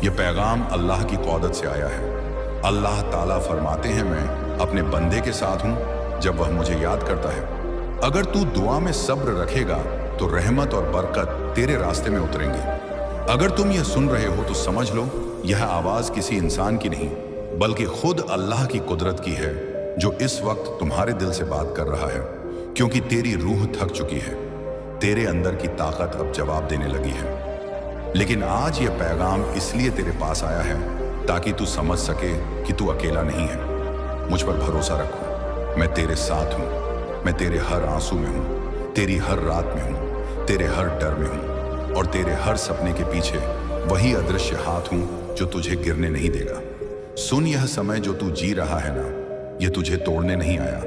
ये पैगाम अल्लाह की क़ुदरत से आया है। अल्लाह ताला फरमाते हैं, मैं अपने बंदे के साथ हूँ जब वह मुझे याद करता है। अगर तू दुआ में सब्र रखेगा तो रहमत और बरकत तेरे रास्ते में उतरेंगी। अगर तुम यह सुन रहे हो तो समझ लो, यह आवाज़ किसी इंसान की नहीं बल्कि खुद अल्लाह की कुदरत की है, जो इस वक्त तुम्हारे दिल से बात कर रहा है, क्योंकि तेरी रूह थक चुकी है। तेरे अंदर की ताकत अब जवाब देने लगी है। लेकिन आज यह पैगाम इसलिए तेरे पास आया है ताकि तू समझ सके कि तू अकेला नहीं है। मुझ पर भरोसा रखो, मैं तेरे साथ हूँ। मैं तेरे हर आंसू में हूँ, तेरी हर रात में हूँ, तेरे हर डर में हूँ और तेरे हर सपने के पीछे वही अदृश्य हाथ हूँ जो तुझे गिरने नहीं देगा। सुन, यह समय जो तू जी रहा है ना, यह तुझे तोड़ने नहीं आया,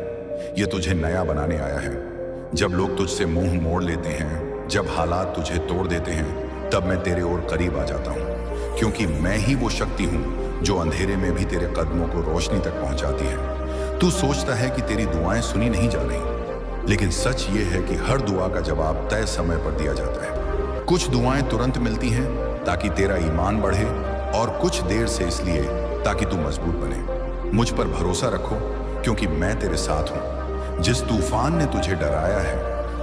यह तुझे नया बनाने आया है। जब लोग तुझसे मुंह मोड़ लेते हैं, जब हालात तुझे तोड़ देते हैं, तब मैं तेरे और करीब आ जाता हूँ, क्योंकि मैं ही वो शक्ति हूँ जो अंधेरे में भी तेरे कदमों को रोशनी तक पहुँचाती है। तू सोचता है कि तेरी दुआएं सुनी नहीं जा रही, लेकिन सच ये है कि हर दुआ का जवाब तय समय पर दिया जाता है। कुछ दुआएं तुरंत मिलती हैं ताकि तेरा ईमान बढ़े, और कुछ देर से इसलिए ताकि तू मजबूत बने। मुझ पर भरोसा रखो, क्योंकि मैं तेरे साथ हूँ। जिस तूफान ने तुझे डराया है,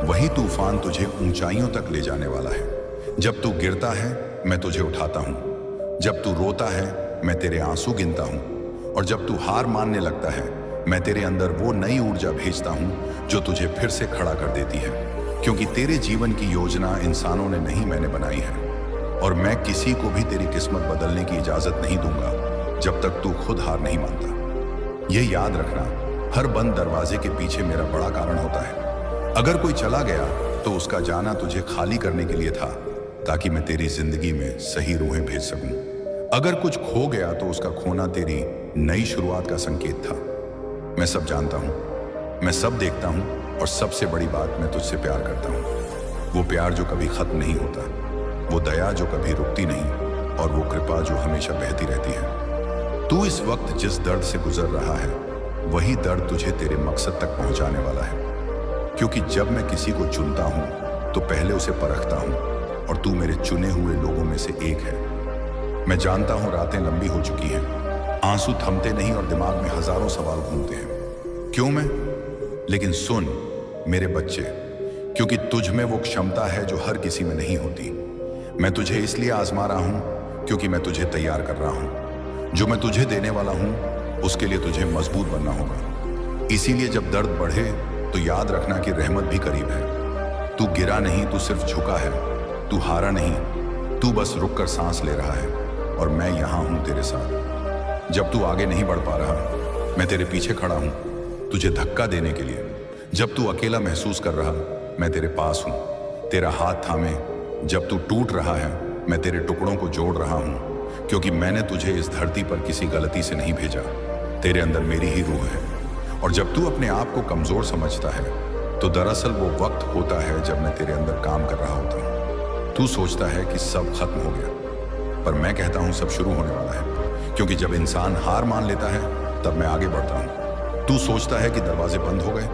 वही तूफान तुझे ऊंचाइयों तक ले जाने वाला है। जब तू गिरता है, मैं तुझे उठाता हूँ। जब तू रोता है, मैं तेरे आंसू गिनता हूँ। और जब तू हार मानने लगता है, मैं तेरे अंदर वो नई ऊर्जा भेजता हूँ जो तुझे फिर से खड़ा कर देती है। क्योंकि तेरे जीवन की योजना इंसानों ने नहीं, मैंने बनाई है। और मैं किसी को भी तेरी किस्मत बदलने की इजाजत नहीं दूंगा जब तक तू खुद हार नहीं मानता। ये याद रखना, हर बंद दरवाजे के पीछे मेरा बड़ा कारण होता है। अगर कोई चला गया तो उसका जाना तुझे खाली करने के लिए था, ताकि मैं तेरी जिंदगी में सही रूहें भेज सकूं। अगर कुछ खो गया तो उसका खोना तेरी नई शुरुआत का संकेत था। मैं सब जानता हूं, मैं सब देखता हूं, और सबसे बड़ी बात, मैं तुझसे प्यार करता हूं। वो प्यार जो कभी खत्म नहीं होता, वो दया जो कभी रुकती नहीं, और वो कृपा जो हमेशा बहती रहती है। तू इस वक्त जिस दर्द से गुजर रहा है, वही दर्द तुझे तेरे मकसद तक पहुंचाने वाला है। क्योंकि जब मैं किसी को चुनता हूं तो पहले उसे परखता हूं, और तू मेरे चुने हुए लोगों में से एक है। मैं जानता हूं रातें लंबी हो चुकी हैं, आंसू थमते नहीं और दिमाग में हजारों सवाल घूमते हैं। क्यों मैं? लेकिन सुन मेरे बच्चे, क्योंकि तुझ में वो क्षमता है जो हर किसी में नहीं होती। मैं तुझे इसलिए आजमा रहा हूं क्योंकि मैं तुझे तैयार कर रहा हूं। जो मैं तुझे देने वाला हूं, उसके लिए तुझे मजबूत बनना होगा। इसीलिए जब दर्द बढ़े तो याद रखना कि रहमत भी करीब है। तू गिरा नहीं, तू सिर्फ झुका है। तू हारा नहीं, तू बस रुक कर सांस ले रहा है, और मैं यहाँ हूँ तेरे साथ। जब तू आगे नहीं बढ़ पा रहा, मैं तेरे पीछे खड़ा हूँ, तुझे धक्का देने के लिए। जब तू अकेला महसूस कर रहा, मैं तेरे पास हूँ, तेरा हाथ थामे। जब तू टूट रहा है, मैं तेरे टुकड़ों को जोड़ रहा हूँ, क्योंकि मैंने तुझे इस धरती पर किसी गलती से नहीं भेजा। तेरे अंदर मेरी ही रूह है। और जब तू अपने आप को कमजोर समझता है, तो दरअसल वो वक्त होता है जब मैं तेरे अंदर काम कर रहा होता हूँ। तू सोचता है कि सब खत्म हो गया, पर मैं कहता हूँ सब शुरू होने वाला है। क्योंकि जब इंसान हार मान लेता है, तब मैं आगे बढ़ता हूँ। तू सोचता है कि दरवाजे बंद हो गए,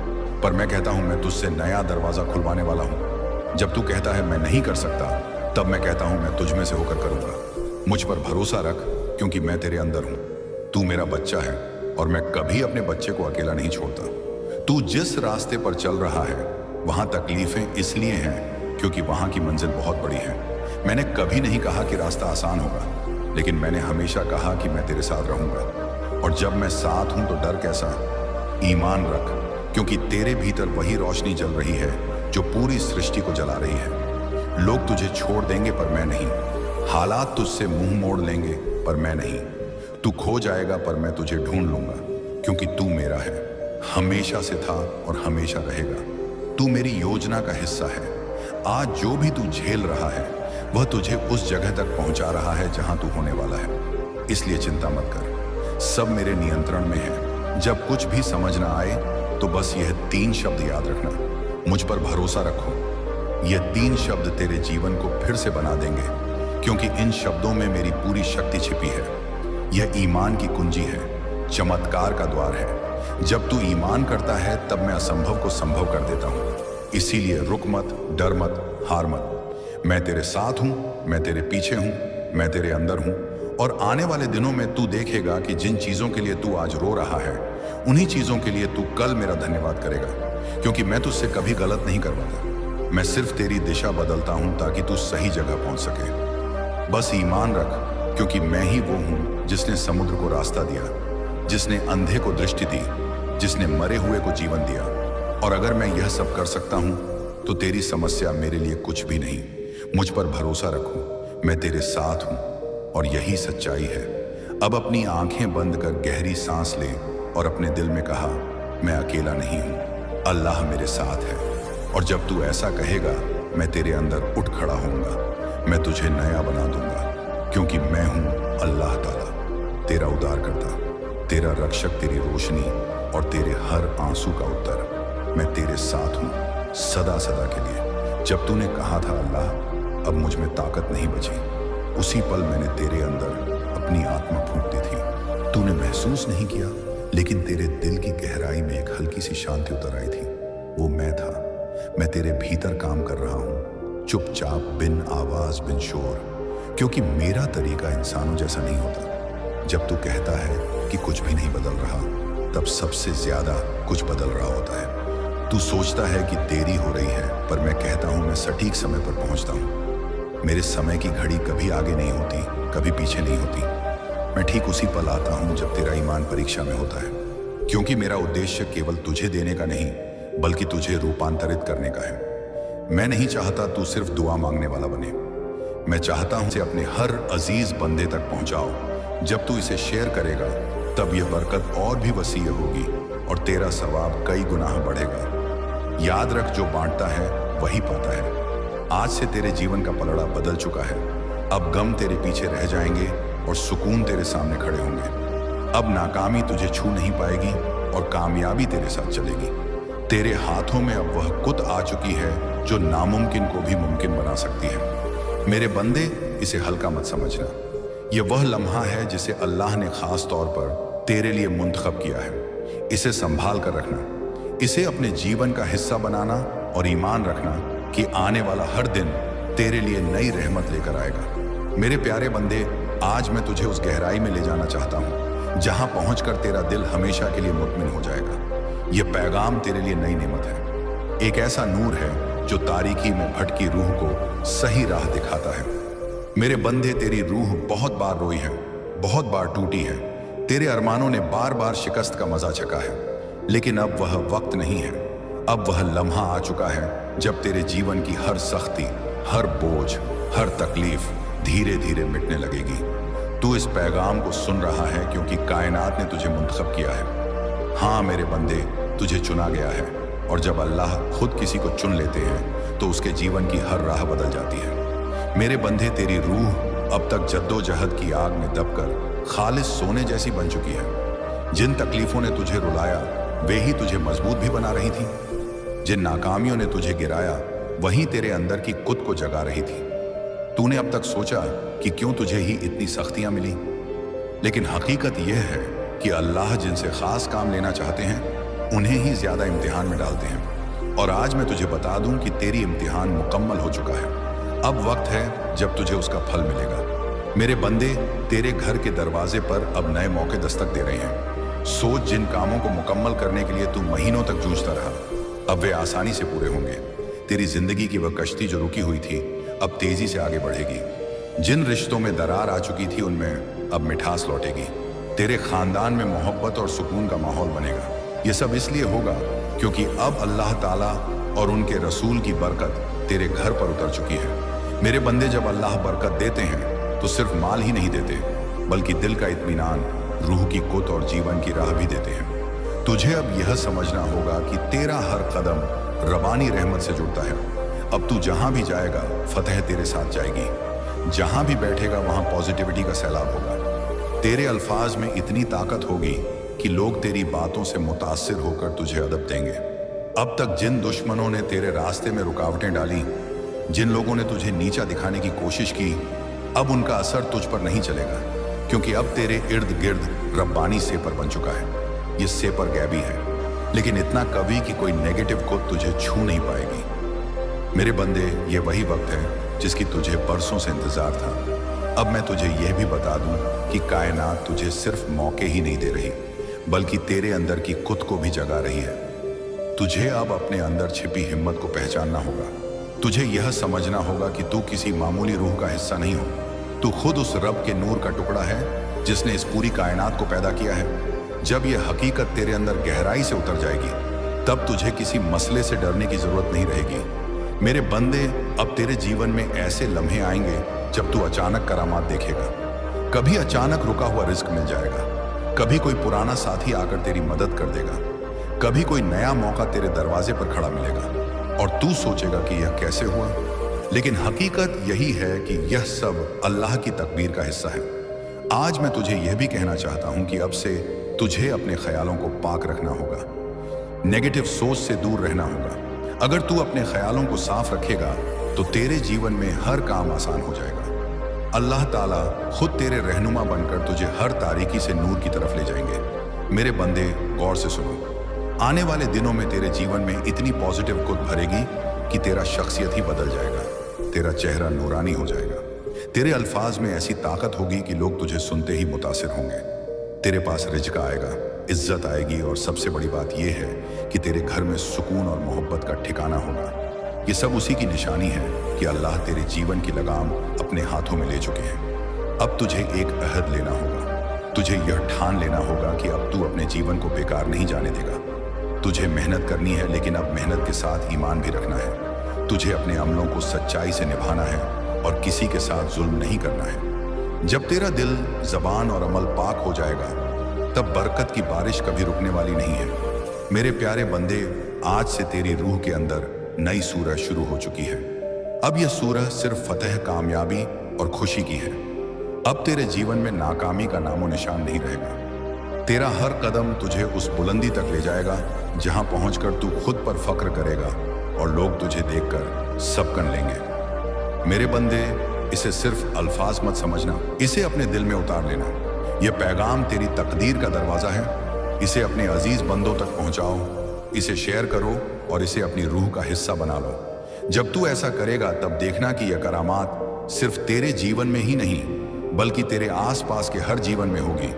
पर मैं कहता हूँ मैं तुझसे नया दरवाजा खुलवाने वाला हूँ। जब तू कहता है मैं नहीं कर सकता, तब मैं कहता हूँ मैं तुझ में से होकर करूँगा। मुझ पर भरोसा रख, क्योंकि मैं तेरे अंदर हूँ। तू मेरा बच्चा है, और मैं कभी अपने बच्चे को अकेला नहीं छोड़ता। तू जिस रास्ते पर चल रहा है, वहां तकलीफें इसलिए हैं क्योंकि वहां की मंजिल बहुत बड़ी है। मैंने कभी नहीं कहा कि रास्ता आसान होगा, लेकिन मैंने हमेशा कहा कि मैं तेरे साथ रहूंगा। और जब मैं साथ हूं तो डर कैसा? ईमान रख, क्योंकि तेरे भीतर वही रोशनी जल रही है जो पूरी सृष्टि को जला रही है। लोग तुझे छोड़ देंगे, पर मैं नहीं। हालात तुझसे मुंह मोड़ लेंगे, पर मैं नहीं। तू खो जाएगा, पर मैं तुझे ढूंढ लूंगा, क्योंकि तू मेरा है, हमेशा से था और हमेशा रहेगा। तू मेरी योजना का हिस्सा है। आज जो भी तू झेल रहा है, वह तुझे उस जगह तक पहुंचा रहा है जहां तू होने वाला है। इसलिए चिंता मत कर, सब मेरे नियंत्रण में है। जब कुछ भी समझ ना आए, तो बस यह 3 शब्द याद रखना, मुझ पर भरोसा रखो। यह 3 शब्द तेरे जीवन को फिर से बना देंगे, क्योंकि इन शब्दों में मेरी पूरी शक्ति छिपी है। यह ईमान की कुंजी है, चमत्कार का द्वार है। जब तू ईमान करता है, तब मैं असंभव को संभव कर देता हूँ। इसीलिए रुक मत, डर मत, हार मत। मैं तेरे साथ हूँ, मैं तेरे पीछे हूँ, मैं तेरे अंदर हूँ, और आने वाले दिनों में तू देखेगा कि जिन चीजों के लिए तू आज रो रहा है, उन्हीं चीजों के लिए तू कल मेरा धन्यवाद करेगा, क्योंकि मैं तुझसे कभी गलत नहीं करवाता। मैं सिर्फ तेरी दिशा बदलता हूं ताकि तू सही जगह पहुंच सके। बस ईमान रख, क्योंकि मैं ही वो हूं जिसने समुद्र को रास्ता दिया, जिसने अंधे को दृष्टि दी, जिसने मरे हुए को जीवन दिया। और अगर मैं यह सब कर सकता हूं तो तेरी समस्या मेरे लिए कुछ भी नहीं। मुझ पर भरोसा रखो, मैं तेरे साथ हूं और यही सच्चाई है। अब अपनी आंखें बंद कर गहरी सांस ले और अपने दिल में कहा, मैं अकेला नहीं हूं, अल्लाह मेरे साथ है। और जब तू ऐसा कहेगा, मैं तेरे अंदर उठ खड़ा होऊंगा, मैं तुझे नया बना दूंगा, क्योंकि मैं हूं अल्लाह ताला, तेरा उद्धारकर्ता, तेरा रक्षक, तेरी रोशनी और तेरे हर आंसू का उत्तर। मैं तेरे साथ हूं सदा सदा के लिए। जब तूने कहा था अल्लाह, अब मुझ में ताकत नहीं बची, उसी पल मैंने तेरे अंदर अपनी आत्मा फूंक दी थी। तूने महसूस नहीं किया, लेकिन तेरे दिल की गहराई में एक हल्की सी शांति उतर आई थी। वो मैं था। मैं तेरे भीतर काम कर रहा हूं, चुपचाप, बिन आवाज, बिन शोर, क्योंकि मेरा तरीका इंसानों जैसा नहीं होता। जब तू कहता है कि कुछ भी नहीं बदल रहा, तब सबसे ज्यादा कुछ बदल रहा होता है। तू सोचता है कि देरी हो रही है, पर मैं कहता हूं मैं सटीक समय पर पहुंचता हूं। मेरे समय की घड़ी कभी आगे नहीं होती, कभी पीछे नहीं होती। मैं ठीक उसी पल आता हूं जब तेरा ईमान परीक्षा में होता है, क्योंकि मेरा उद्देश्य केवल तुझे देने का नहीं, बल्कि तुझे रूपांतरित करने का है। मैं नहीं चाहता तू सिर्फ दुआ मांगने वाला बने। मैं चाहता हूं इसे अपने हर अजीज बंदे तक पहुंचाओ। जब तू इसे शेयर करेगा, तब यह बरकत और भी वसीय होगी और तेरा सवाब कई गुना बढ़ेगा। याद रख, जो बांटता है वही पाता है। आज से तेरे जीवन का पलड़ा बदल चुका है। अब गम तेरे पीछे रह जाएंगे और सुकून तेरे सामने खड़े होंगे। अब नाकामी तुझे छू नहीं पाएगी और कामयाबी तेरे साथ चलेगी। तेरे हाथों में अब वह कुत आ चुकी है जो नामुमकिन को भी मुमकिन बना सकती है। मेरे बंदे, इसे हल्का मत समझना। यह वह लम्हा है जिसे अल्लाह ने खास तौर पर तेरे लिए मुंतखब किया है। इसे संभाल कर रखना, इसे अपने जीवन का हिस्सा बनाना और ईमान रखना कि आने वाला हर दिन तेरे लिए नई रहमत लेकर आएगा। मेरे प्यारे बंदे, आज मैं तुझे उस गहराई में ले जाना चाहता हूं जहां पहुंचकर तेरा दिल हमेशा के लिए मुतमिन हो जाएगा। यह पैगाम तेरे लिए नई नेमत है, एक ऐसा नूर है जो तारीकी में भटकी रूह को सही राह दिखाता है। मेरे बंदे, तेरी रूह बहुत बार रोई है, बहुत बार टूटी है। तेरे अरमानों ने बार बार शिकस्त का मजा चखा है, लेकिन अब वह वक्त नहीं है। अब वह लम्हा आ चुका है जब तेरे जीवन की हर सख्ती, हर बोझ, हर तकलीफ धीरे धीरे मिटने लगेगी। तू इस पैगाम को सुन रहा है क्योंकि कायनात ने तुझे मुंतखब किया है। हाँ मेरे बंदे, तुझे चुना गया है, और जब अल्लाह खुद किसी को चुन लेते हैं तो उसके जीवन की हर राह बदल जाती है। मेरे बंदे, तेरी रूह अब तक जद्दोजहद की आग में दबकर खालिस सोने जैसी बन चुकी है। जिन तकलीफों ने तुझे रुलाया, वे ही तुझे मजबूत भी बना रही थी। जिन नाकामियों ने तुझे गिराया, वही तेरे अंदर की कुत को जगा रही थी। तूने अब तक सोचा कि क्यों तुझे ही इतनी सख्तियां मिली, लेकिन हकीकत यह है कि अल्लाह जिनसे खास काम लेना चाहते हैं, उन्हें ही ज्यादा इम्तिहान में डालते हैं। और आज मैं तुझे बता दूं कि तेरी इम्तिहान मुकम्मल हो चुका है। अब वक्त है जब तुझे उसका फल मिलेगा। मेरे बंदे, तेरे घर के दरवाजे पर अब नए मौके दस्तक दे रहे हैं। सोच, जिन कामों को मुकम्मल करने के लिए तू महीनों तक जूझता रहा, अब वे आसानी से पूरे होंगे। तेरी जिंदगी की वह कश्ती जो रुकी हुई थी, अब तेजी से आगे बढ़ेगी। जिन रिश्तों में दरार आ चुकी थी, उनमें अब मिठास लौटेगी। तेरे खानदान में मोहब्बत और सुकून का माहौल बनेगा। यह सब इसलिए होगा क्योंकि अब अल्लाह ताला और उनके रसूल की बरकत तेरे घर पर उतर चुकी है। मेरे बंदे, जब अल्लाह बरकत देते हैं तो सिर्फ माल ही नहीं देते, बल्कि दिल का इत्मीनान, रूह की कुत और जीवन की राह भी देते हैं। तुझे अब यह समझना होगा कि तेरा हर कदम रबानी रहमत से जुड़ता है। अब तू जहां भी जाएगा, फतह तेरे साथ जाएगी। जहां भी बैठेगा, वहां पॉजिटिविटी का सैलाब होगा। तेरे अल्फाज में इतनी ताकत होगी कि लोग तेरी बातों से मुतासिर होकर तुझे अदब देंगे। अब तक जिन दुश्मनों ने तेरे रास्ते में रुकावटें डाली, जिन लोगों ने तुझे नीचा दिखाने की कोशिश की, अब उनका असर तुझ पर नहीं चलेगा, क्योंकि अब तेरे इर्द गिर्द रब्बानी सेपर बन चुका है। ये सेपर गैबी है, लेकिन इतना कवि कि कोई नेगेटिव को तुझे छू नहीं पाएगी। मेरे बंदे, ये वही वक्त है जिसकी तुझे बरसों से इंतजार था। अब मैं तुझे यह भी बता दूं कि कायनात तुझे सिर्फ मौके ही नहीं दे रही, बल्कि तेरे अंदर की खुद को भी जगा रही है। तुझे अब अपने अंदर छिपी हिम्मत को पहचानना होगा। तुझे यह समझना होगा कि तू किसी मामूली रूह का हिस्सा नहीं हो। तू खुद उस रब के नूर का टुकड़ा है जिसने इस पूरी कायनात को पैदा किया है। जब यह हकीकत तेरे अंदर गहराई से उतर जाएगी, तब तुझे किसी मसले से डरने की जरूरत नहीं रहेगी। मेरे बंदे, अब तेरे जीवन में ऐसे लम्हे आएंगे जब तू अचानक करामात देखेगा। कभी अचानक रुका हुआ रिस्क मिल जाएगा, कभी कोई पुराना साथी आकर तेरी मदद कर देगा, कभी कोई नया मौका तेरे दरवाजे पर खड़ा मिलेगा और तू सोचेगा कि यह कैसे हुआ। लेकिन हकीकत यही है कि यह सब अल्लाह की तकदीर का हिस्सा है। आज मैं तुझे यह भी कहना चाहता हूं कि अब से तुझे अपने ख्यालों को पाक रखना होगा, नेगेटिव सोच से दूर रहना होगा। अगर तू अपने ख्यालों को साफ रखेगा तो तेरे जीवन में हर काम आसान हो जाएगा। अल्लाह ताला खुद तेरे रहनुमा बनकर तुझे हर तारीकी से नूर की तरफ ले जाएंगे। मेरे बंदे, गौर से सुनो। आने वाले दिनों में तेरे जीवन में इतनी पॉजिटिव खुद भरेगी कि तेरा शख्सियत ही बदल जाएगा, तेरा चेहरा नूरानी हो जाएगा। तेरे अल्फाज में ऐसी ताकत होगी कि लोग तुझे सुनते ही मुतासिर होंगे। तेरे पास रिज़्क आएगा, इज्जत आएगी और सबसे बड़ी बात यह है कि तेरे घर में सुकून और मोहब्बत का ठिकाना होगा। ये सब उसी की निशानी है कि अल्लाह तेरे जीवन की लगाम अपने हाथों में ले चुके हैं। अब तुझे एक अहद लेना होगा। तुझे यह ठान लेना होगा कि अब तू अपने जीवन को बेकार नहीं जाने देगा। तुझे मेहनत करनी है, लेकिन अब मेहनत के साथ ईमान भी रखना है। तुझे अपने अमलों को सच्चाई से निभाना है और किसी के साथ जुल्म नहीं करना है। जब तेरा दिल, ज़बान और अमल पाक हो जाएगा, तब बरकत की बारिश कभी रुकने वाली नहीं है। मेरे प्यारे बंदे, आज से तेरी रूह के अंदर नई सूरह शुरू हो चुकी है। अब यह सूरह सिर्फ फतह, कामयाबी और खुशी की है। अब तेरे जीवन में नाकामी का नामो निशान नहीं रहेगा। तेरा हर कदम तुझे उस बुलंदी तक ले जाएगा जहां पहुंचकर तू खुद पर फख्र करेगा और लोग तुझे देखकर सबकन लेंगे। मेरे बंदे, इसे सिर्फ अल्फाज मत समझना, इसे अपने दिल में उतार लेना। यह पैगाम तेरी तकदीर का दरवाजा है। इसे अपने अजीज बंदों तक पहुंचाओ, इसे शेयर करो और इसे अपनी रूह का हिस्सा बना लो। जब तू ऐसा करेगा, तब देखना कि यह करामात सिर्फ तेरे जीवन में ही नहीं, बल्कि तेरे आसपास के हर जीवन में होगी।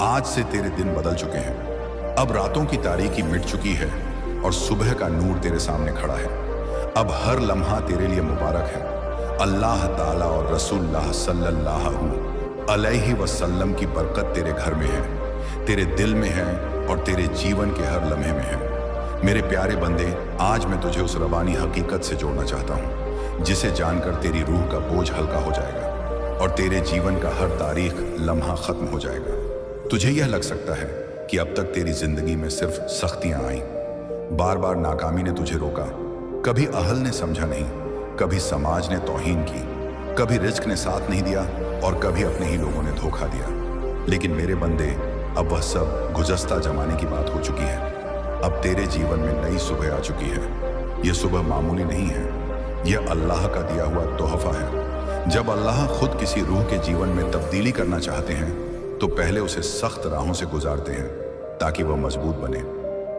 आज से तेरे दिन बदल चुके हैं। अब रातों की तारीकी मिट चुकी है और सुबह का नूर तेरे सामने खड़ा है। अब हर लम्हा तेरे लिए मुबारक है। अल्लाह ताला और रसूलुल्लाह सल्लल्लाहु अलैहि वसल्लम की बरकत तेरे घर में है, तेरे दिल में है और तेरे जीवन के हर लम्हे में है। मेरे प्यारे बंदे, आज मैं तुझे उस रबानी हकीकत से जोड़ना चाहता हूँ जिसे जानकर तेरी रूह का बोझ हल्का हो जाएगा और तेरे जीवन का हर तारीख लम्हा खत्म हो जाएगा। तुझे यह लग सकता है कि अब तक तेरी जिंदगी में सिर्फ सख्तियां आईं, बार बार नाकामी ने तुझे रोका, कभी अहल ने समझा नहीं, कभी समाज ने तौहीन की, कभी रिज्क ने साथ नहीं दिया और कभी अपने ही लोगों ने धोखा दिया। लेकिन मेरे बंदे, अब वह सब गुज़श्ता जमाने की बात हो चुकी है। अब तेरे जीवन में नई सुबह आ चुकी है। यह सुबह मामूली नहीं है, यह अल्लाह का दिया हुआ तोहफा है। जब अल्लाह खुद किसी रूह के जीवन में तब्दीली करना चाहते हैं, तो पहले उसे सख्त राहों से गुजारते हैं ताकि वह मजबूत बने।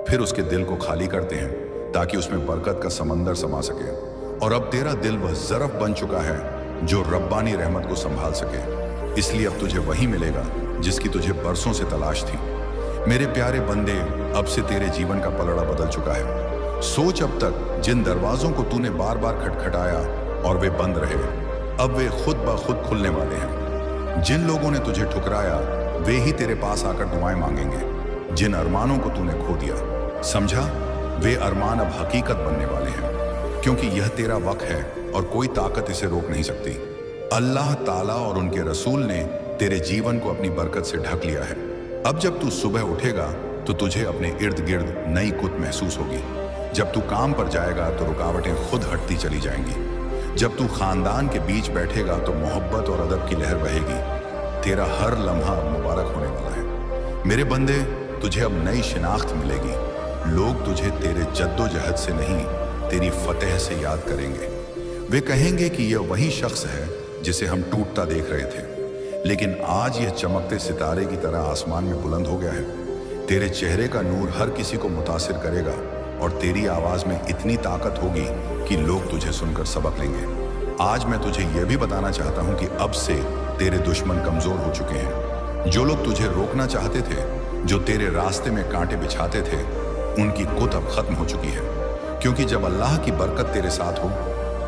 फिर उसके दिल को खाली करते हैं ताकि उसमें बरकत का समंदर समा सके। और अब तेरा दिल वह ज़रफ़ बन चुका है जो रब्बानी रहमत को संभाल सके। इसलिए अब तुझे वही मिलेगा जिसकी तुझे बरसों से तलाश थी। मेरे प्यारे बंदे, अब से तेरे जीवन का पलड़ा बदल चुका है। सोच, अब तक जिन दरवाजों को तूने बार बार खटखटाया और वे बंद रहे, अब वे खुद ब खुद खुलने वाले हैं। जिन लोगों ने तुझे ठुकराया, वे ही तेरे पास आकर दुआएं मांगेंगे। जिन अरमानों को तूने खो दिया, समझा, वे अरमान अब हकीकत बनने वाले हैं, क्योंकि यह तेरा वक्त है और कोई ताकत इसे रोक नहीं सकती। अल्लाह ताला और उनके रसूल ने तेरे जीवन को अपनी बरकत से ढक लिया है। अब जब तू सुबह उठेगा तो तुझे अपने इर्द गिर्द नई कुत महसूस होगी। जब तू काम पर जाएगा तो रुकावटें खुद हटती चली जाएंगी। जब तू खानदान के बीच बैठेगा तो मोहब्बत और अदब की लहर बहेगी। तेरा हर लम्हा मुबारक होने वाला है। मेरे बंदे, तुझे अब नई शिनाख्त मिलेगी। लोग तुझे तेरे जद्दोजहद से नहीं, तेरी फतेह से याद करेंगे। वे कहेंगे कि यह वही शख्स है जिसे हम टूटता देख रहे थे, लेकिन आज यह चमकते सितारे की तरह आसमान में बुलंद हो गया है। तेरे चेहरे का नूर हर किसी को मुतासिर करेगा और तेरी आवाज़ में इतनी ताकत होगी कि लोग तुझे सुनकर सबक लेंगे। आज मैं तुझे यह भी बताना चाहता हूँ कि अब से तेरे दुश्मन कमजोर हो चुके हैं। जो लोग तुझे रोकना चाहते थे, जो तेरे रास्ते में कांटे बिछाते थे, उनकी कुत अब खत्म हो चुकी है। क्योंकि जब अल्लाह की बरकत तेरे साथ हो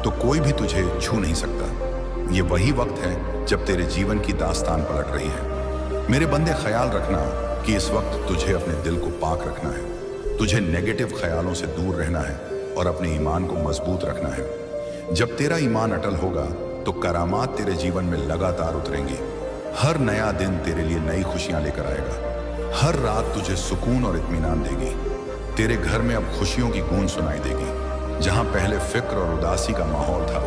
तो कोई भी तुझे छू नहीं सकता। ये वही वक्त है जब तेरे जीवन की दास्तान पलट रही है। मेरे बंदे, ख्याल रखना कि इस वक्त तुझे अपने दिल को पाक रखना है, तुझे नेगेटिव ख्यालों से दूर रहना है और अपने ईमान को मजबूत रखना है। जब तेरा ईमान अटल होगा तो करामात तेरे जीवन में लगातार उतरेंगी। हर नया दिन तेरे लिए नई खुशियां लेकर आएगा। हर रात तुझे सुकून और इत्मीनान देगी। तेरे घर में अब खुशियों की गूंज सुनाई देगी। जहां पहले फिक्र और उदासी का माहौल था,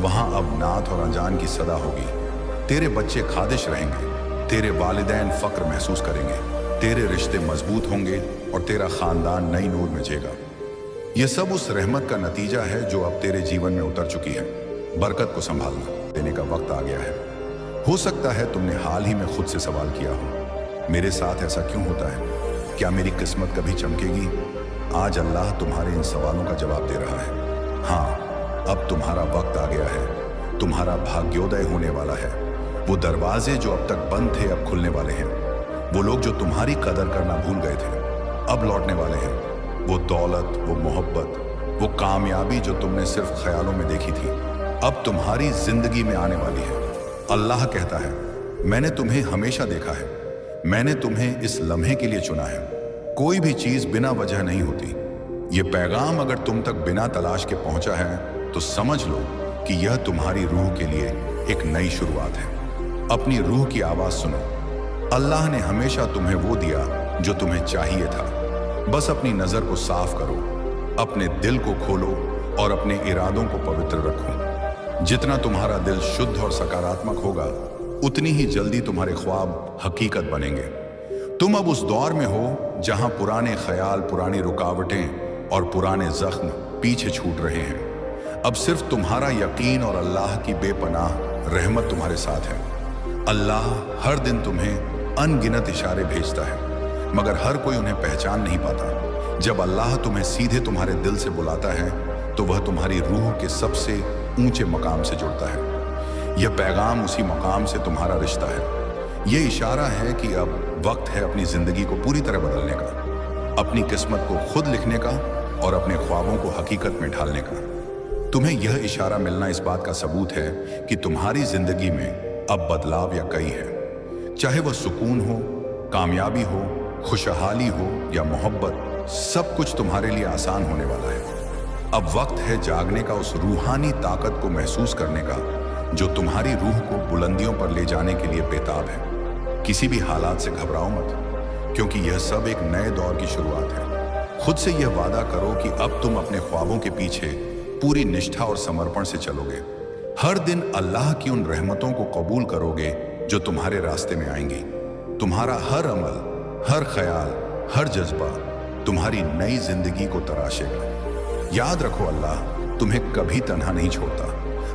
वहां अब नात और अजान की सदा होगी। तेरे बच्चे खादिश रहेंगे, तेरे वालिदैन फक्र महसूस करेंगे, तेरे रिश्ते मजबूत होंगे और तेरा खानदान नई नूर में जेगा। यह सब उस रहमत का नतीजा है जो अब तेरे जीवन में उतर चुकी है। बरकत को संभालना देने का वक्त आ गया है। हो सकता है तुमने हाल ही में खुद से सवाल किया हो, मेरे साथ ऐसा क्यों होता है? क्या मेरी किस्मत कभी चमकेगी? आज अल्लाह तुम्हारे इन सवालों का जवाब दे रहा है। हाँ, अब तुम्हारा वक्त आ गया है। तुम्हारा भाग्योदय होने वाला है। वो दरवाजे जो अब तक बंद थे अब खुलने वाले हैं। वो लोग जो तुम्हारी कदर करना भूल गए थे अब लौटने वाले हैं। वो दौलत, वो मोहब्बत, वो कामयाबी जो तुमने सिर्फ ख्यालों में देखी थी, अब तुम्हारी जिंदगी में आने वाली है। अल्लाह कहता है, मैंने तुम्हें हमेशा देखा है, मैंने तुम्हें इस लम्हे के लिए चुना है। कोई भी चीज बिना वजह नहीं होती। ये पैगाम अगर तुम तक बिना तलाश के पहुंचा है तो समझ लो कि यह तुम्हारी रूह के लिए एक नई शुरुआत है। अपनी रूह की आवाज सुनो। अल्लाह ने हमेशा तुम्हें वो दिया जो तुम्हें चाहिए था। बस अपनी नजर को साफ करो, अपने दिल को खोलो और अपने इरादों को पवित्र रखो। जितना तुम्हारा दिल शुद्ध और सकारात्मक होगा, उतनी ही जल्दी तुम्हारे ख्वाब हकीकत बनेंगे। तुम अब उस दौर में हो जहां पुराने ख्याल, पुरानी रुकावटें और पुराने जख्म पीछे छूट रहे हैं। अब सिर्फ तुम्हारा यकीन और अल्लाह की बेपनाह रहमत तुम्हारे साथ है। अल्लाह हर दिन तुम्हें अनगिनत इशारे भेजता है, मगर हर कोई उन्हें पहचान नहीं पाता। जब अल्लाह तुम्हें सीधे तुम्हारे दिल से बुलाता है तो वह तुम्हारी रूह के सबसे ऊंचे मकाम से जुड़ता है। यह पैगाम उसी मकाम से तुम्हारा रिश्ता है। यह इशारा है कि अब वक्त है अपनी जिंदगी को पूरी तरह बदलने का, अपनी किस्मत को खुद लिखने का और अपने ख्वाबों को हकीकत में ढालने का। तुम्हें यह इशारा मिलना इस बात का सबूत है कि तुम्हारी जिंदगी में अब बदलाव या कई है। चाहे वह सुकून हो, कामयाबी हो, खुशहाली हो या मोहब्बत, सब कुछ तुम्हारे लिए आसान होने वाला है। अब वक्त है जागने का, उस रूहानी ताकत को महसूस करने का जो तुम्हारी रूह को बुलंदियों पर ले जाने के लिए बेताब है। किसी भी हालात से घबराओ मत, क्योंकि यह सब एक नए दौर की शुरुआत है। खुद से यह वादा करो कि अब तुम अपने ख्वाबों के पीछे पूरी निष्ठा और समर्पण से चलोगे। हर दिन अल्लाह की उन रहमतों को कबूल करोगे जो तुम्हारे रास्ते में आएंगी। तुम्हारा हर अमल, हर ख्याल, हर जज्बा तुम्हारी नई जिंदगी को तराशेगा। याद रखो, अल्लाह तुम्हें कभी तन्हा नहीं छोड़ता।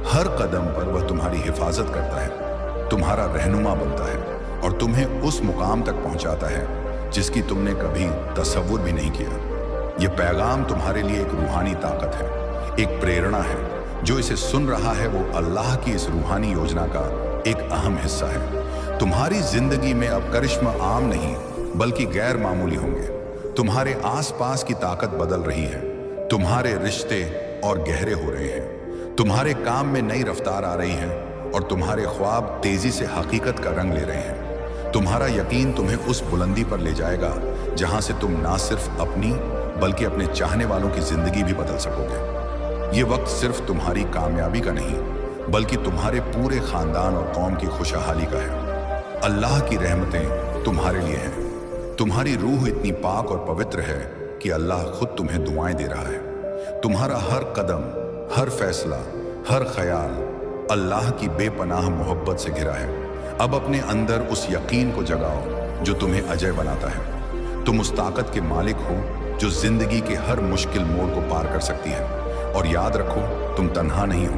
हर कदम पर वह तुम्हारी हिफाजत करता है, तुम्हारा रहनुमा बनता है और तुम्हें उस मुकाम तक पहुंचाता है जिसकी तुमने कभी तसव्वुर भी नहीं किया। यह पैगाम तुम्हारे लिए एक रूहानी ताकत है, एक प्रेरणा है। जो इसे सुन रहा है वो अल्लाह की इस रूहानी योजना का एक अहम हिस्सा है। तुम्हारी जिंदगी में अब करिश्मा आम नहीं बल्कि गैर मामूली होंगे। तुम्हारे आसपास की ताकत बदल रही है, तुम्हारे रिश्ते और गहरे हो रहे हैं, तुम्हारे काम में नई रफ्तार आ रही है और तुम्हारे ख्वाब तेजी से हकीकत का रंग ले रहे हैं। तुम्हारा यकीन तुम्हें उस बुलंदी पर ले जाएगा जहां से तुम ना सिर्फ अपनी बल्कि अपने चाहने वालों की जिंदगी भी बदल सकोगे। ये वक्त सिर्फ तुम्हारी कामयाबी का नहीं बल्कि तुम्हारे पूरे खानदान और कौम की खुशहाली का है। अल्लाह की रहमतें तुम्हारे लिए हैं। तुम्हारी रूह इतनी पाक और पवित्र है कि अल्लाह खुद तुम्हें दुआएं दे रहा है। तुम्हारा हर कदम, हर फैसला, हर ख्याल अल्लाह की बेपनाह मोहब्बत से घिरा है। अब अपने अंदर उस यकीन को जगाओ जो तुम्हें अजय बनाता है। तुम उस ताकत के मालिक हो जो जिंदगी के हर मुश्किल मोड़ को पार कर सकती है। और याद रखो, तुम तन्हा नहीं हो,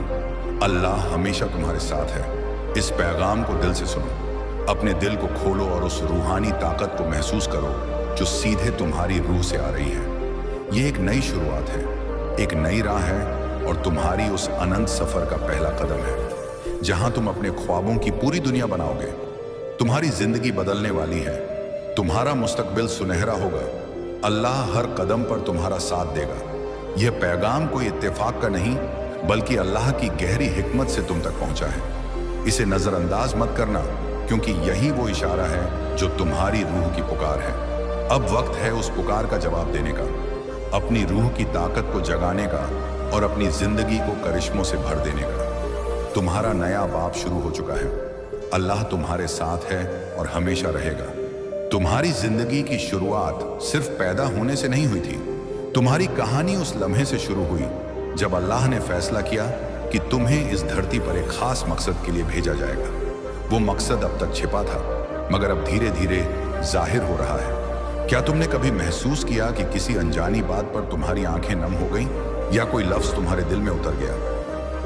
अल्लाह हमेशा तुम्हारे साथ है। इस पैगाम को दिल से सुनो, अपने दिल को खोलो और उस रूहानी ताकत को महसूस करो जो सीधे तुम्हारी रूह से आ रही है। ये एक नई शुरुआत है, एक नई राह है और तुम्हारी उस अनंत सफर का पहला कदम है। जहां तुम अपने ख्वाबों की पूरी दुनिया बनाओगे। तुम्हारी जिंदगी बदलने वाली है, तुम्हारा मुस्तकबिल सुनहरा होगा। अल्लाह हर कदम पर तुम्हारा साथ देगा। यह पैगाम कोई इत्तेफाक का नहीं, बल्कि अल्लाह की गहरी हिकमत से तुम तक पहुंचा है। इसे नजरअंदाज मत करना, क्योंकि यही वो इशारा है जो तुम्हारी रूह की पुकार है। अब वक्त है उस पुकार का जवाब देने का, अपनी रूह की ताकत को जगाने का और अपनी जिंदगी को करिश्मों से भर देने का। तुम्हारा नया बाब शुरू हो चुका है। अल्लाह तुम्हारे साथ है और हमेशा रहेगा। तुम्हारी जिंदगी की शुरुआत सिर्फ पैदा होने से नहीं हुई थी। तुम्हारी कहानी उस लम्हे से शुरू हुई जब अल्लाह ने फैसला किया कि तुम्हें इस धरती पर एक खास मकसद के लिए भेजा जाएगा। वो मकसद अब तक छिपा था, मगर अब धीरे धीरे जाहिर हो रहा है। क्या तुमने कभी महसूस किया कि किसी अनजानी बात पर तुम्हारी आंखें नम हो गईं, या कोई लफ्ज तुम्हारे दिल में उतर गया?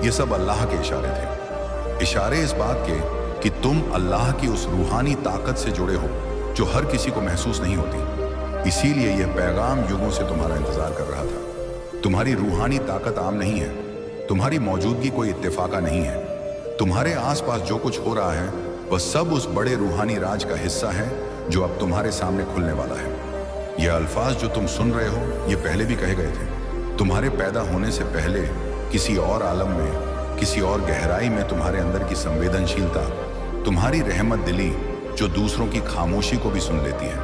ये सब अल्लाह के इशारे थे, इशारे इस बात के कि तुम अल्लाह की उस रूहानी ताकत से जुड़े हो जो हर किसी को महसूस नहीं होती। इसीलिए यह पैगाम युगों से तुम्हारा इंतजार कर रहा था। तुम्हारी रूहानी ताकत आम नहीं है, तुम्हारी मौजूदगी कोई इत्तेफाका नहीं है। तुम्हारे आसपास जो कुछ हो रहा है वह सब उस बड़े रूहानी राज का हिस्सा है जो अब तुम्हारे सामने खुलने वाला है। यह अल्फाज जो तुम सुन रहे हो, ये पहले भी कहे गए थे। तुम्हारे पैदा होने से पहले किसी और आलम में, किसी और गहराई में तुम्हारे अंदर की संवेदनशीलता, तुम्हारी रहमत दिली जो दूसरों की खामोशी को भी सुन लेती है,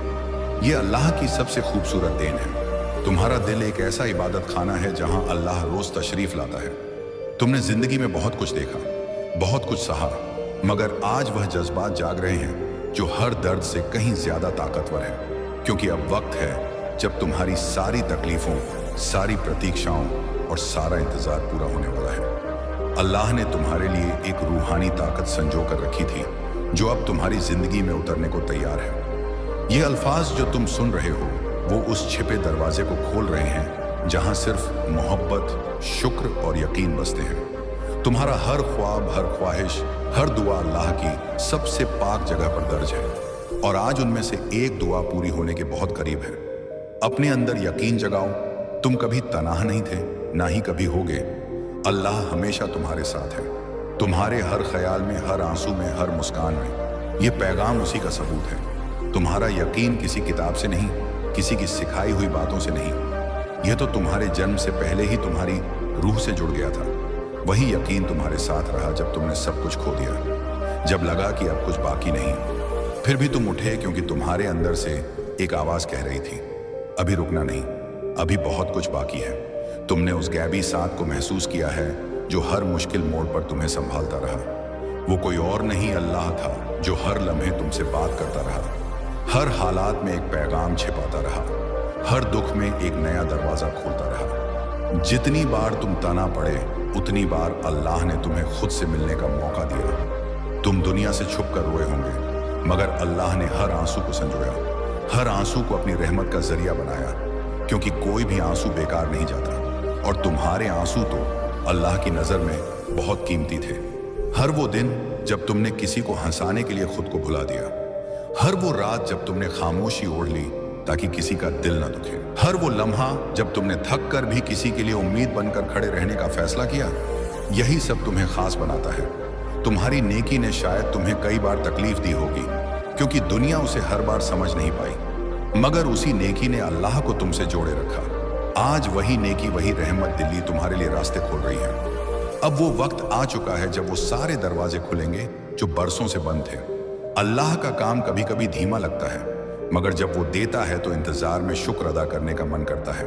ये अल्लाह की सबसे खूबसूरत देन है। तुम्हारा दिल एक ऐसा इबादत खाना है जहां अल्लाह रोज तशरीफ लाता है। तुमने जिंदगी में बहुत कुछ देखा, बहुत कुछ सहा, मगर आज वह जज्बात जाग रहे हैं जो हर दर्द से कहीं ज्यादा ताकतवर है। क्योंकि अब वक्त है जब तुम्हारी सारी तकलीफों, सारी प्रतीक्षाओं और सारा इंतजार पूरा होने वाला है। अल्लाह ने तुम्हारे लिए एक रूहानी ताकत संजो कर रखी थी जो अब तुम्हारी जिंदगी में उतरने को तैयार है। ये अल्फाज जो तुम सुन रहे हो वो उस छिपे दरवाजे को खोल रहे हैं जहां सिर्फ मोहब्बत, शुक्र और यकीन बसते हैं। तुम्हारा हर ख्वाब, हर ख्वाहिश, हर दुआ अल्लाह की सबसे पाक जगह पर दर्ज है, और आज उनमें से एक दुआ पूरी होने के बहुत करीब है। अपने अंदर यकीन जगाओ, तुम कभी तनाह नहीं थे, ना ही कभी होगे। अल्लाह हमेशा तुम्हारे साथ है, तुम्हारे हर ख्याल में, हर आंसू में, हर मुस्कान में। ये पैगाम उसी का सबूत है। तुम्हारा यकीन किसी किताब से नहीं, किसी की सिखाई हुई बातों से नहीं, यह तो तुम्हारे जन्म से पहले ही तुम्हारी रूह से जुड़ गया था। वही यकीन तुम्हारे साथ रहा जब तुमने सब कुछ खो दिया, जब लगा कि अब कुछ बाकी नहीं। फिर भी तुम उठे, क्योंकि तुम्हारे अंदर से एक आवाज कह रही थी, अभी रुकना नहीं, अभी बहुत कुछ बाकी है। तुमने उस गैबी साथ को महसूस किया है जो हर मुश्किल मोड़ पर तुम्हें संभालता रहा। वो कोई और नहीं, अल्लाह था जो हर लम्हे तुमसे बात करता रहा, हर हालात में एक पैगाम छिपाता रहा, हर दुख में एक नया दरवाजा खोलता रहा। जितनी बार तुम तना पड़े, उतनी बार अल्लाह ने तुम्हें खुद से मिलने का मौका दिया। तुम दुनिया से छुप कर रोए होंगे, मगर अल्लाह ने हर आंसू को संजोया, हर आंसू को अपनी रहमत का जरिया बनाया। क्योंकि कोई भी आंसू बेकार नहीं जाता, और तुम्हारे आंसू तो अल्लाह की नजर में बहुत कीमती थे। हर वो दिन जब तुमने किसी को हंसाने के लिए खुद को भुला दिया, हर वो रात जब तुमने खामोशी ओढ़ ली ताकि किसी का दिल न दुखे, हर वो लम्हा जब तुमने थक कर भी किसी के लिए उम्मीद बनकर खड़े रहने का फैसला किया, यही सब तुम्हें खास बनाता है। तुम्हारी नेकी ने शायद तुम्हें कई बार तकलीफ दी होगी, क्योंकि दुनिया उसे हर बार समझ नहीं पाई, मगर उसी नेकी ने अल्लाह को तुमसे जोड़े रखा। आज वही नेकी, वही रहमत दिली तुम्हारे लिए रास्ते खोल रही है। अब वो वक्त आ चुका है जब वो सारे दरवाजे खुलेंगे जो बरसों से बंद थे। अल्लाह का काम कभी कभी धीमा लगता है, मगर जब वो देता है तो इंतजार में शुक्र अदा करने का मन करता है।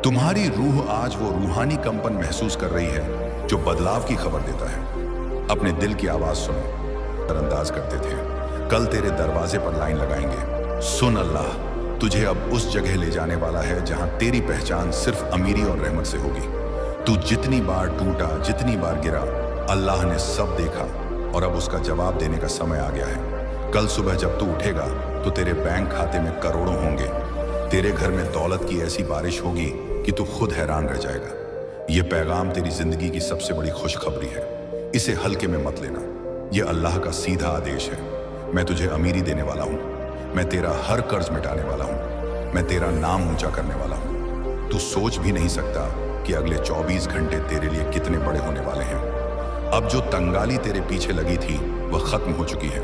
तुम्हारी रूह आज वो रूहानी कंपन महसूस कर रही है जो बदलाव की खबर देता है। अपने दिल की आवाज सुनो, नजरअंदाज करते थे, कल तेरे दरवाजे पर लाइन लगाएंगे। सुन, अल्लाह तुझे अब उस जगह ले जाने वाला है जहां तेरी पहचान सिर्फ अमीरी और रहमत से होगी। तू जितनी बार टूटा, जितनी बार गिरा, अल्लाह ने सब देखा, और अब उसका जवाब देने का समय आ गया है। कल सुबह जब तू उठेगा तो तेरे बैंक खाते में करोड़ों होंगे, तेरे घर में दौलत की ऐसी बारिश होगी कि तू खुद हैरान रह जाएगा। ये पैगाम तेरी जिंदगी की सबसे बड़ी खुशखबरी है, इसे हल्के में मत लेना। यह अल्लाह का सीधा आदेश है। मैं तुझे अमीरी देने वाला हूँ, मैं तेरा हर कर्ज मिटाने वाला हूँ, मैं तेरा नाम ऊंचा करने वाला हूँ। तू सोच भी नहीं सकता कि अगले 24 घंटे तेरे लिए कितने बड़े होने वाले हैं। अब जो तंगाली तेरे पीछे लगी थी वह खत्म हो चुकी है।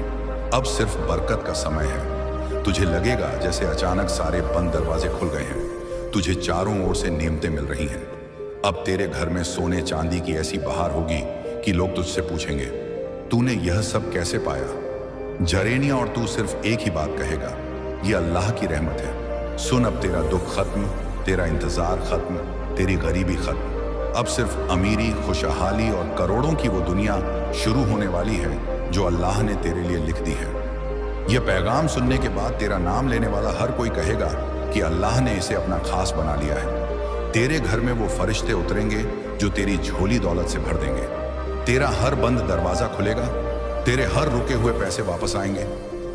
अब सिर्फ बरकत का समय है। तुझे लगेगा जैसे अचानक सारे बंद दरवाजे खुल गए हैं। तुझे चारों ओर से नेमतें मिल रही हैं। अब तेरे घर में सोने चांदी की ऐसी बहार होगी कि लोग तुझसे पूछेंगे, तूने यह सब कैसे पाया? जरेनिया और तू सिर्फ एक ही बात कहेगा, यह अल्लाह की रहमत है। सुन, अब तेरा दुख खत्म, तेरा इंतजार खत्म, तेरी गरीबी खत्म। अब सिर्फ अमीरी, खुशहाली और करोड़ों की वो दुनिया शुरू होने वाली है जो अल्लाह ने तेरे लिए लिख दी है। यह पैगाम सुनने के बाद तेरा नाम लेने वाला हर कोई कहेगा कि अल्लाह ने इसे अपना खास बना लिया है। तेरे घर में वो फरिश्ते उतरेंगे जो तेरी झोली दौलत से भर देंगे। तेरा हर बंद दरवाजा खुलेगा, तेरे हर रुके हुए पैसे वापस आएंगे।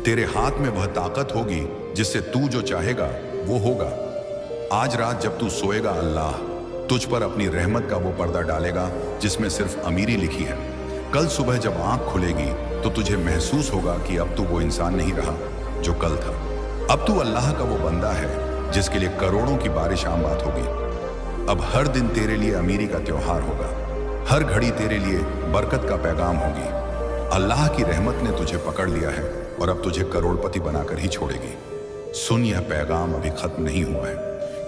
तेरे हाथ में वह ताकत होगी जिससे तू जो चाहेगा वो होगा। आज रात जब तू सोएगा, अल्लाह तुझ पर अपनी रहमत का वो पर्दा डालेगा जिसमें सिर्फ अमीरी लिखी है। कल सुबह जब आंख खुलेगी तो तुझे महसूस होगा कि अब तू वो इंसान नहीं रहा जो कल था। अब तू अल्लाह का वो बंदा है जिसके लिए करोड़ों की बारिश आम बात होगी। अब हर दिन तेरे लिए अमीरी का त्योहार होगा। हर घड़ी तेरे लिए बरकत का पैगाम होगी। अल्लाह की रहमत ने तुझे पकड़ लिया है और अब तुझे करोड़पति बनाकर ही छोड़ेगी। सुन, यह पैगाम अभी खत्म नहीं हुआ है,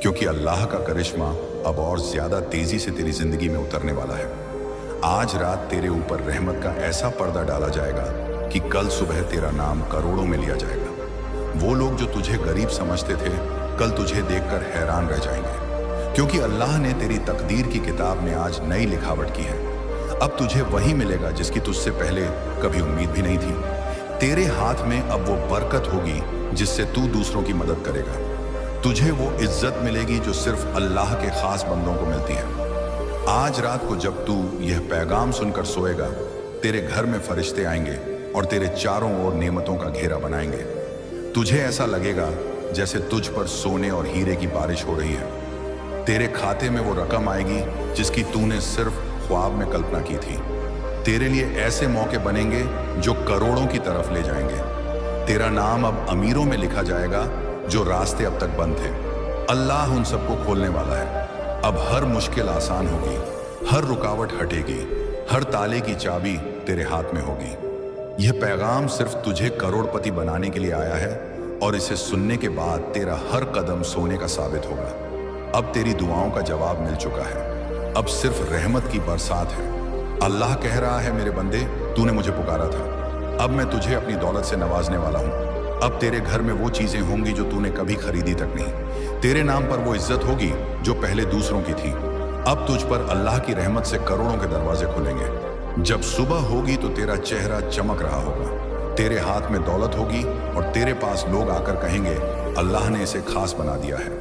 क्योंकि अल्लाह का करिश्मा अब और ज्यादा तेजी से तेरी जिंदगी में उतरने वाला है। आज रात तेरे ऊपर रहमत का ऐसा पर्दा डाला जाएगा कि कल सुबह तेरा नाम करोड़ों में लिया जाएगा। वो लोग जो तुझे गरीब समझते थे, कल तुझे देखकर हैरान रह जाएंगे, क्योंकि अल्लाह ने तेरी तकदीर की किताब में आज नई लिखावट की है। अब तुझे वही मिलेगा जिसकी तुझसे पहले कभी उम्मीद भी नहीं थी। तेरे हाथ में अब वो बरकत होगी जिससे तू दूसरों की मदद करेगा। तुझे वो इज्जत मिलेगी जो सिर्फ अल्लाह के खास बंदों को मिलती है। आज रात को जब तू यह पैगाम सुनकर सोएगा, तेरे घर में फरिश्ते आएंगे और तेरे चारों ओर नेमतों का घेरा बनाएंगे। तुझे ऐसा लगेगा जैसे तुझ पर सोने और हीरे की बारिश हो रही है। तेरे खाते में वो रकम आएगी जिसकी तूने सिर्फ ख्वाब में कल्पना की थी। तेरे लिए ऐसे मौके बनेंगे जो करोड़ों की तरफ ले जाएंगे। तेरा नाम अब अमीरों में लिखा जाएगा जो रास्ते अब तक बंद थे। अल्लाह उन सबको खोलने वाला है। अब हर मुश्किल आसान होगी, हर रुकावट हटेगी, हर ताले की चाबी तेरे हाथ में होगी। यह पैगाम सिर्फ तुझे करोड़पति बनाने के लिए आया है और इसे सुनने के बाद तेरा हर कदम सोने का साबित होगा। अब तेरी दुआओं का जवाब मिल चुका है। अब सिर्फ रहमत की बरसात है। अल्लाह कह रहा है, मेरे बंदे, तूने मुझे पुकारा था, अब मैं तुझे अपनी दौलत से नवाजने वाला हूँ। अब तेरे घर में वो चीजें होंगी जो तूने कभी खरीदी तक नहीं। तेरे नाम पर वो इज्जत होगी जो पहले दूसरों की थी। अब तुझ पर अल्लाह की रहमत से करोड़ों के दरवाजे खुलेंगे। जब सुबह होगी तो तेरा चेहरा चमक रहा होगा। तेरे हाथ में दौलत होगी और तेरे पास लोग आकर कहेंगे, अल्लाह ने इसे खास बना दिया है।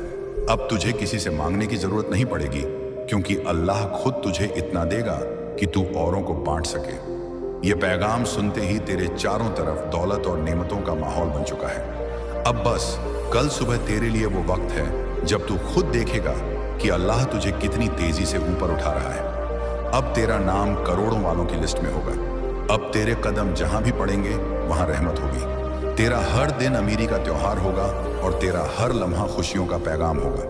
अब तुझे किसी से मांगने की जरूरत नहीं पड़ेगी, क्योंकि अल्लाह खुद तुझे इतना देगा कि तू औरों को बांट सके। ये पैगाम सुनते ही तेरे चारों तरफ दौलत और नेमतों का माहौल बन चुका है। अब बस कल सुबह तेरे लिए वो वक्त है जब तू खुद देखेगा कि अल्लाह तुझे कितनी तेजी से ऊपर उठा रहा है। अब तेरा नाम करोड़ों वालों की लिस्ट में होगा। अब तेरे कदम जहां भी पड़ेंगे वहां रहमत होगी। तेरा हर दिन अमीरी का त्योहार होगा और तेरा हर लम्हा खुशियों का पैगाम होगा।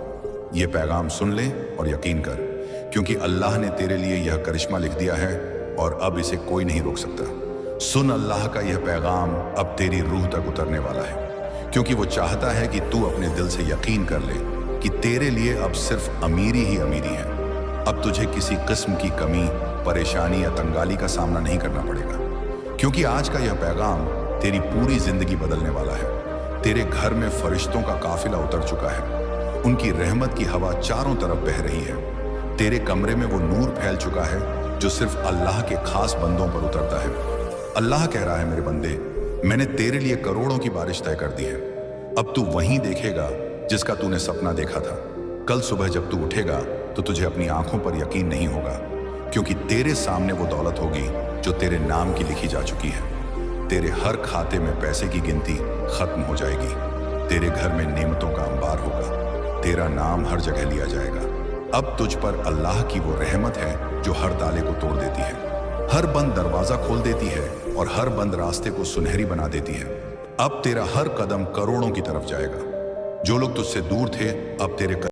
ये पैगाम सुन ले और यकीन कर, क्योंकि अल्लाह ने तेरे लिए यह करिश्मा लिख दिया है और अब इसे कोई नहीं रोक सकता। सुन, अल्लाह का यह पैगाम अब तेरी रूह तक उतरने वाला है, क्योंकि वो चाहता है कि तू अपने दिल से यकीन कर ले कि तेरे लिए अब सिर्फ अमीरी ही अमीरी है। अब तुझे किसी किस्म की कमी, परेशानी या तंगाली का सामना नहीं करना पड़ेगा, क्योंकि आज का यह पैगाम तेरी पूरी जिंदगी बदलने वाला है। तेरे घर में फरिश्तों का काफिला उतर चुका है। उनकी रहमत की हवा चारों तरफ बह रही है। तेरे कमरे में वो नूर फैल चुका है जो सिर्फ अल्लाह के खास बंदों पर उतरता है। अल्लाह कह रहा है, मेरे बंदे, मैंने तेरे लिए करोड़ों की बारिश तय कर दी है। अब तू वहीं देखेगा जिसका तूने सपना देखा था। कल सुबह जब तू उठेगा तो तुझे अपनी आंखों पर यकीन नहीं होगा, क्योंकि तेरे सामने वो दौलत होगी जो तेरे नाम की लिखी जा चुकी है। तेरे हर खाते में पैसे की गिनती खत्म हो जाएगी। तेरे घर में नेमतों का अंबार होगा। तेरा नाम हर जगह लिया जाएगा। अब तुझ पर अल्लाह की वो रहमत है जो हर ताले को तोड़ देती है, हर बंद दरवाजा खोल देती है और हर बंद रास्ते को सुनहरी बना देती है। अब तेरा हर कदम करोड़ों की तरफ जाएगा। जो लोग तुझसे दूर थे, अब तेरे